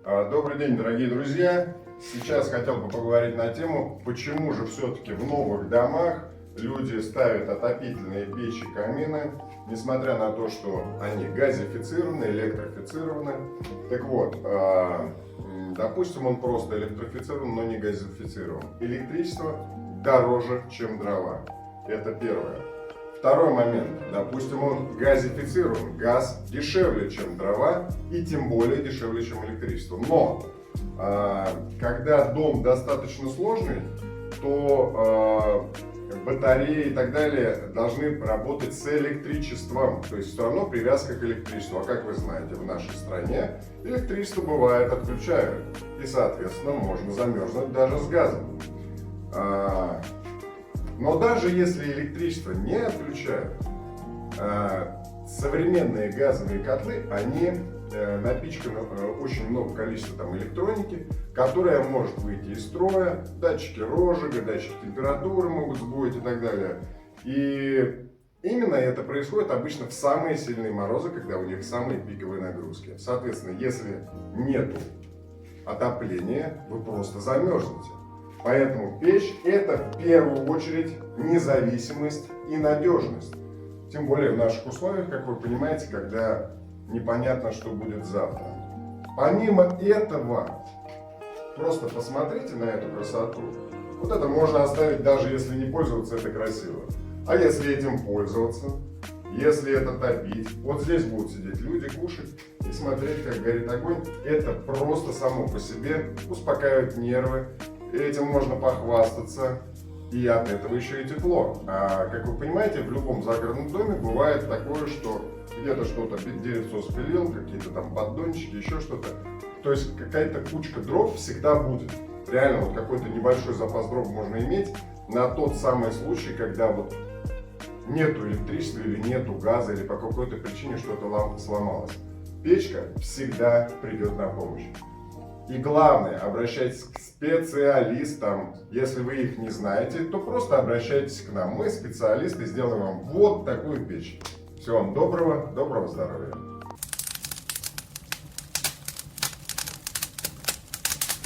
Добрый день, дорогие друзья! Сейчас хотел бы поговорить на тему, почему же все-таки в новых домах люди ставят отопительные печи, камины, несмотря на то, что они газифицированы, электрифицированы. Так вот, допустим, он просто электрифицирован, но не газифицирован. Электричество дороже, чем дрова. Это первое. Второй момент. Допустим, он газифицирован. Газ дешевле, чем дрова, и тем более дешевле, чем электричество. Но когда дом достаточно сложный, то батареи и так далее должны работать с электричеством. То есть все равно привязка к электричеству. А как вы знаете, в нашей стране электричество бывает отключают. И, соответственно, можно замерзнуть даже с газом. Но даже если электричество не отключают, современные газовые котлы, они напичканы очень много количества электроники, которая может выйти из строя, датчики розжига, датчики температуры могут сбоить и так далее. И именно это происходит обычно в самые сильные морозы, когда у них самые пиковые нагрузки. Соответственно, если нету отопления, вы просто замерзнете. Поэтому печь – это в первую очередь независимость и надежность. Тем более в наших условиях, как вы понимаете, когда непонятно, что будет завтра. Помимо этого, просто посмотрите на эту красоту. Вот это можно оставить, даже если не пользоваться, это красиво. А если этим пользоваться, если это топить, вот здесь будут сидеть люди, кушать и смотреть, как горит огонь. Это просто само по себе успокаивает нервы. Этим можно похвастаться, и от этого еще и тепло. А как вы понимаете, в любом загородном доме бывает такое, что где-то что-то деревцо спилил, какие-то там поддончики, еще что-то. То есть какая-то кучка дров всегда будет. Реально вот какой-то небольшой запас дров можно иметь на тот самый случай, когда вот нету электричества или нету газа, или по какой-то причине что-то сломалось. Печка всегда придет на помощь. И главное, обращайтесь к специалистам. Если вы их не знаете, то просто обращайтесь к нам. Мы специалисты, сделаем вам вот такую печь. Всего вам доброго здоровья.